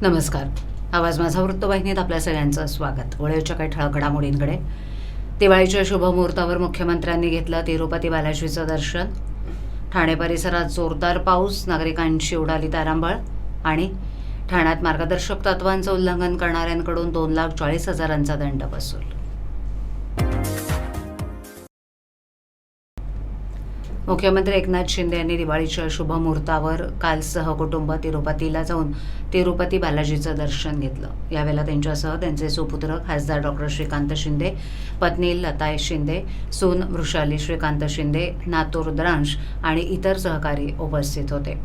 नमस्कार. आवाज माझा वृत्तवाहिनीत आपल्या सगळ्यांचं स्वागत. वळीच्या काही ठळक घडामोडींकडे. दिवाळीच्या शुभमुहूर्तावर मुख्यमंत्र्यांनी घेतलं तिरुपती बालाजीचं दर्शन. ठाणे परिसरात जोरदार पाऊस, नागरिकांची उडाली तारांबळ. आणि ठाण्यात मार्गदर्शक तत्वांचं उल्लंघन करणाऱ्यांकडून 2,40,000चा दंड वसूल. मुख्यमंत्री एकनाथ शिंदे यांनी दिवाळीच्या शुभमुहूर्तावर काल सहकुटुंब तिरुपतीला जाऊन तिरुपती बालाजीचं दर्शन घेतलं. यावेळेला त्यांच्यासह त्यांचे सुपुत्र खासदार डॉक्टर श्रीकांत शिंदे, पत्नी लता शिंदे, सून वृषाली श्रीकांत शिंदे, नातू रुद्रांश आणि इतर सहकारी उपस्थित होते.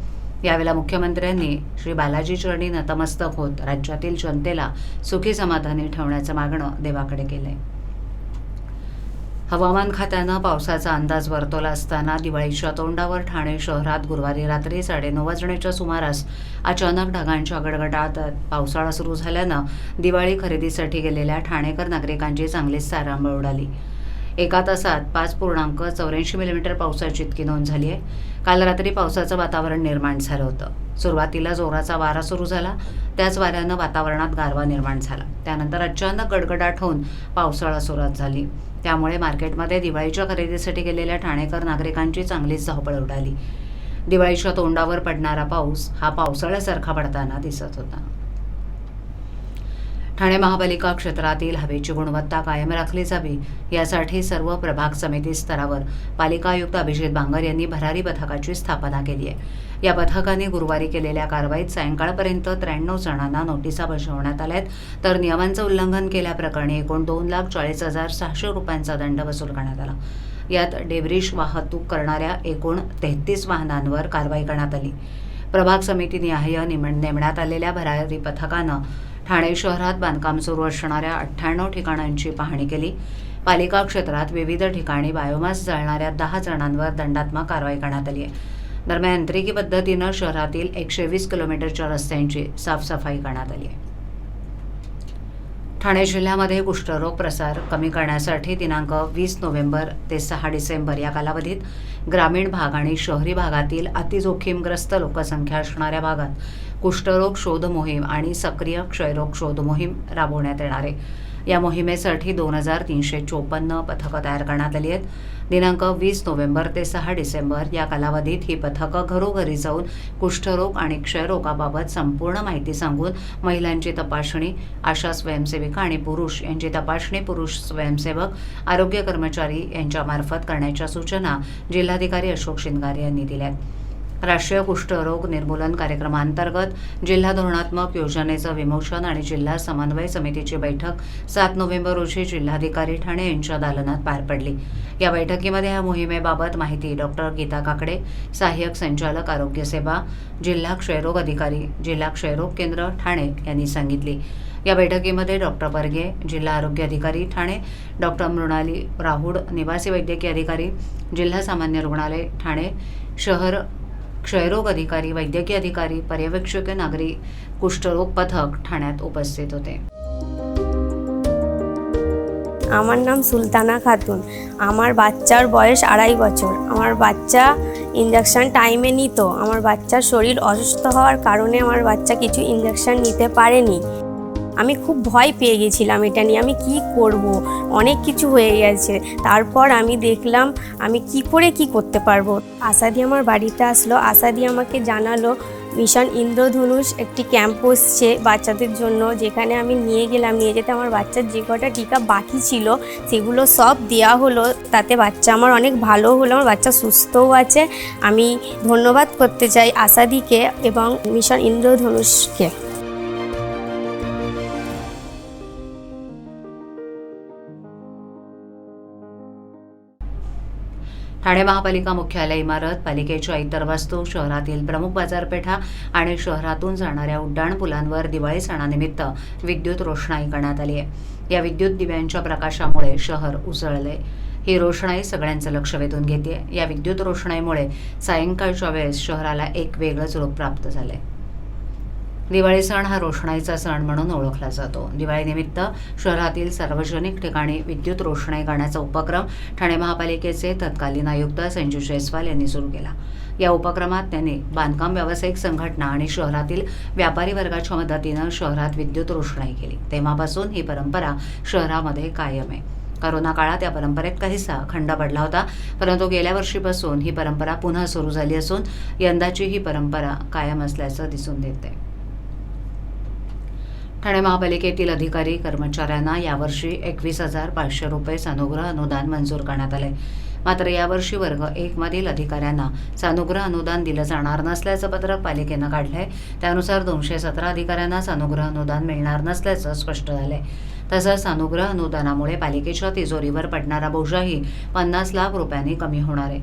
यावेळेला मुख्यमंत्र्यांनी श्री बालाजी चरणी नतमस्तक होत राज्यातील जनतेला सुखी समाधानी ठेवण्याचं मागणं देवाकडे केलंय. हवामान खात्यानं पावसाचा अंदाज वर्तवला असताना दिवाळीच्या तोंडावर ठाणे शहरात गुरुवारी रात्री 9:30 वाजण्याच्या सुमारास अचानक ढगांच्या गडगडाटात पावसाळा सुरू झाल्यानं दिवाळी खरेदीसाठी गेलेल्या ठाणेकर नागरिकांची चांगलीच तारांबळ उडाली. एका तासात 5.84 मिलीमीटर पावसाची इतकी नोंद झाली आहे. काल रात्री पावसाचं वातावरण निर्माण झालं होतं. सुरुवातीला जोराचा वारा सुरू झाला. त्याच वाऱ्यानं वातावरणात गारवा निर्माण झाला. त्यानंतर अचानक गडगडाट होऊन पावसाळा सुरुवात झाली. त्यामुळे मार्केटमध्ये दिवाळीच्या खरेदीसाठी गेलेल्या ठाणेकर नागरिकांची चांगलीच धावपळ उडाली. दिवाळीच्या तोंडावर पडणारा पाऊस हा पावसाळ्यासारखा पडताना दिसत होता. ठाणे महापालिका क्षेत्रातील हवेची गुणवत्ता कायम राखली जावी यासाठी सर्व प्रभाग समिती स्तरावर पालिका आयुक्त अभिजित बांगर यांनी भरारी पथकाची स्थापना केली आहे. या पथकाने गुरुवारी केलेल्या कारवाईत सायंकाळपर्यंत 93 जणांना नोटिसा बजावण्यात आल्यात. तर नियमांचं उल्लंघन केल्याप्रकरणी एकूण 2,40,600 रुपयांचा दंड वसूल करण्यात आला. यात डेब्रिश वाहतूक करणाऱ्या एकूण 33 वाहनांवर कारवाई करण्यात आली. प्रभाग समितीनिहाय नेमण्यात आलेल्या भरारी पथकानं ठाणे शहरात बांधकाम सुरू असणाऱ्या 98 ठिकाणांची पाहणी केली. पालिका क्षेत्रात विविध ठिकाणी बायोमास जाळणाऱ्या 10 जणांवर दंडात्मक कारवाई करण्यात आली आहे. दरम्यान यांत्रिकी पद्धतीनं शहरातील 120 किलोमीटरच्या रस्त्यांची साफसफाई करण्यात आली आहे. ठाणे जिल्ह्यामध्ये कुष्ठरोग प्रसार कमी करण्यासाठी दिनांक 20 नोव्हेंबर ते 6 डिसेंबर या कालावधीत ग्रामीण भाग आणि शहरी भागातील अतिजोखीमग्रस्त लोकसंख्या असणाऱ्या भागात कुष्ठरोग शोध मोहीम आणि सक्रिय क्षयरोग शोध मोहीम राबवण्यात येणार आहे. या मोहिमेसाठी 2,354 पथकं तयार करण्यात आली आहेत. दिनांक 20 नोव्हेंबर ते 6 डिसेंबर या कालावधीत ही पथकं घरोघरी जाऊन कुष्ठरोग आणि क्षयरोगाबाबत संपूर्ण माहिती सांगून महिलांची तपासणी, आशा स्वयंसेविका आणि पुरुष यांची तपासणी पुरुष स्वयंसेवक, आरोग्य कर्मचारी यांच्यामार्फत करण्याच्या सूचना जिल्हाधिकारी अशोक शिंगारे यांनी दिल्या. राष्ट्रीय कुष्ठरोग निर्मूलन कार्यक्रमांतर्गत जिल्हा धोरणात्मक योजनेचं विमोचन आणि जिल्हा समन्वय समितीची बैठक 7 नोव्हेंबर रोजी जिल्हाधिकारी ठाणे यांच्या दालनात पार पडली. या बैठकीमध्ये या मोहिमेबाबत माहिती डॉक्टर गीता काकडे, सहाय्यक संचालक आरोग्य सेवा, जिल्हा क्षयरोग अधिकारी, जिल्हा क्षयरोग केंद्र ठाणे यांनी सांगितली. या बैठकीमध्ये डॉक्टर परगे, जिल्हा आरोग्य अधिकारी ठाणे, डॉक्टर मृणाली राहुड, निवासी वैद्यकीय अधिकारी, जिल्हा सामान्य रुग्णालय ठाणे, शहर क्षयरोग अधिकारी, वैद्यकीय अधिकारी, पर्यवेक्षक नागरी कुष्ठरोग पथक ठाण्यात उपस्थित होते. আমার নাম সুলতানা খাতুন। আমার বাচ্চার বয়স 2.5 বছর। আমার বাচ্চা ইনজেকশন টাইমে নিত। আমার বাচ্চার শরীর অসুস্থ হওয়ার কারণে আমার বাচ্চা কিছু ইনজেকশন নিতে পারেনি। আমি খুব ভয় পেয়ে গেছিলাম এটা নিয়ে, আমি কি করব, অনেক কিছু হয়ে গেছে। তারপর আমি দেখলাম আমি কি করে কি করতে পারবো। আশাদি আমার বাড়িতে আসলো, আশাদি আমাকে জানালো মিশন ইন্দ্রধনুষ একটি ক্যাম্প বসছে বাচ্চাদের জন্য, যেখানে আমি নিয়ে গেলাম। নিয়ে যেতে আমার বাচ্চার যে কটা টিকা বাকি ছিল সেগুলো সব দেওয়া হলো। তাতে বাচ্চা আমার অনেক ভালো হলো, আমার বাচ্চা সুস্থও আছে। আমি ধন্যবাদ করতে চাই আশাদিকে এবং মিশন ইন্দ্রধনুষকে। ठाणे महापालिका मुख्यालय इमारत, पालिकेच्या इतर वास्तू, शहरातील प्रमुख बाजारपेठा आणि शहरातून जाणाऱ्या उड्डाण पुलांवर दिवाळी सणानिमित्त विद्युत रोषणाई करण्यात आली आहे. या विद्युत दिव्यांच्या प्रकाशामुळे शहर उजळले. ही रोषणाई सगळ्यांचं लक्ष वेधून घेते. या विद्युत रोषणाईमुळे सायंकाळच्या वेळेस शहराला एक वेगळंच रूप प्राप्त झालंय. दिवाळी सण हा रोषणाईचा सण म्हणून ओळखला जातो. दिवाळीनिमित्त शहरातील सार्वजनिक ठिकाणी विद्युत रोषणाई करण्याचा उपक्रम ठाणे महापालिकेचे तत्कालीन आयुक्त संजू जयस्वाल यांनी सुरू केला. या उपक्रमात त्यांनी बांधकाम व्यावसायिक संघटना आणि शहरातील व्यापारी वर्गाच्या मदतीनं शहरात विद्युत रोषणाई केली. तेव्हापासून ही परंपरा शहरामध्ये कायम आहे. करोना काळात या परंपरेत काहीसा खंड पडला होता, परंतु गेल्या वर्षीपासून ही परंपरा पुन्हा सुरू झाली असून यंदाची ही परंपरा कायम असल्याचं दिसून येते. ठाणे महापालिकेतील अधिकारी कर्मचाऱ्यांना यावर्षी 21,500 रुपये सानुग्रह अनुदान मंजूर करण्यात आले. मात्र यावर्षी वर्ग 1 मधील अधिकाऱ्यांना सानुग्रह अनुदान दिलं जाणार नसल्याचं पत्रक पालिकेनं काढलंय. त्यानुसार 217 अधिकाऱ्यांना सानुग्रह अनुदान मिळणार नसल्याचं स्पष्ट झालंय. तसंच सानुग्रह अनुदानामुळे पालिकेच्या तिजोरीवर पडणारा बोजाही 50 लाख रुपयांनी कमी होणार आहे.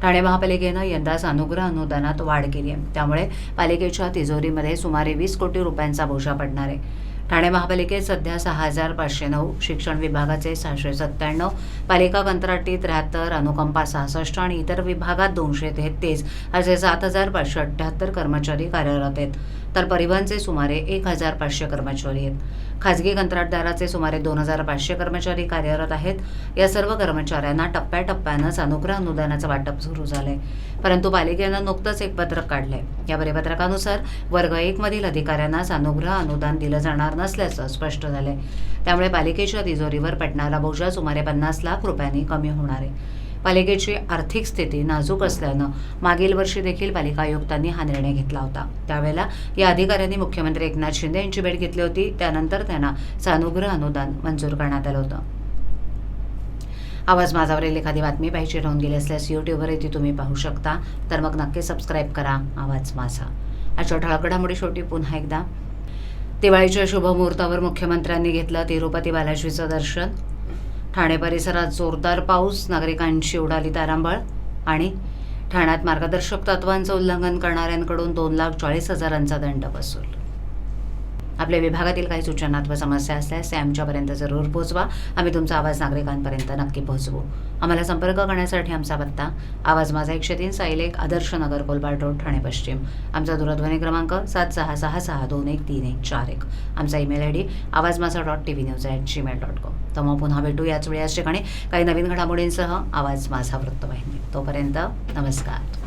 ठाणे महापालिकेनं यंदा सानुग्रह अनुदानात वाढ केली आहे. त्यामुळे पालिकेच्या तिजोरीमध्ये सुमारे 20 कोटी रुपयांचा बोजा पडणार आहे. ठाणे महापालिकेत सध्या 6,509, शिक्षण विभागाचे 697, पालिका कंत्राटी 73, अनुकंपा 66 आणि इतर विभागात 233 असे 7,578 कर्मचारी कार्यरत आहेत. तर परिवहनचे सुमारे 1,500 कर्मचारी आहेत. खाजगी कंत्राटदाराचे सुमारे 2,500 कर्मचारी कार्यरत आहेत. या सर्व कर्मचाऱ्यांना टप्प्याटप्प्यानं सानुग्रह अनुदानाचं वाटप सुरू झालंय. परंतु पालिकेनं नुकतंच एक पत्रक काढलंय. या परिपत्रकानुसार वर्ग 1 मधील अधिकाऱ्यांना सानुग्रह अनुदान दिलं जाणार नसल्याचं स्पष्ट झालंय. त्यामुळे पालिकेच्या तिजोरीवर पडणारा बोजा सुमारे 50 लाख रुपयांनी कमी होणार आहे. पालिकेची आर्थिक स्थिती नाजूक असल्यानं मागील वर्षी देखील पालिका आयुक्तांनी हा निर्णय घेतला होता. त्यावेळेला या अधिकाऱ्यांनी मुख्यमंत्री एकनाथ शिंदे यांची भेट घेतली होती. त्यानंतर त्यांना सानुग्रह अनुदान मंजूर करण्यात आलं होतं. आवाज माझावरील एखादी बातमी पाहिजे राहून गेली असल्यास यूट्यूबवरही ती तुम्ही पाहू शकता. तर मग नक्की सबस्क्राईब करा आवाज माझा. आजच्या ठळक घडामोडी शेवटी पुन्हा एकदा. दिवाळीच्या शुभमुहूर्तावर मुख्यमंत्र्यांनी घेतलं तिरुपती बालाजीचं दर्शन. ठाणे परिसरात जोरदार पाऊस, नागरिकांची उडाली तारांबळ. आणि ठाण्यात मार्गदर्शक तत्वांचं उल्लंघन करणाऱ्यांकडून 2,40,000चा दंड वसूल. आपल्या विभागातील काही सूचना अथवा समस्या असल्यास ते आमच्यापर्यंत जरूर पोहोचवा. आम्ही तुमचा आवाज नागरिकांपर्यंत नक्की पोहोचवू. आम्हाला संपर्क करण्यासाठी आमचा पत्ता आवाज माझा 103 साईल 1 आदर्श नगर कोलबाड रोड ठाणे पश्चिम. आमचा दूरध्वनी क्रमांक 7666213141. आमचा ईमेल ID awazmaza.tvnews@gmail.com. तर मग पुन्हा भेटू याच वेळी याच ठिकाणी काही नवीन घडामोडींसह आवाज माझा वृत्तवाहिनी. तोपर्यंत नमस्कार.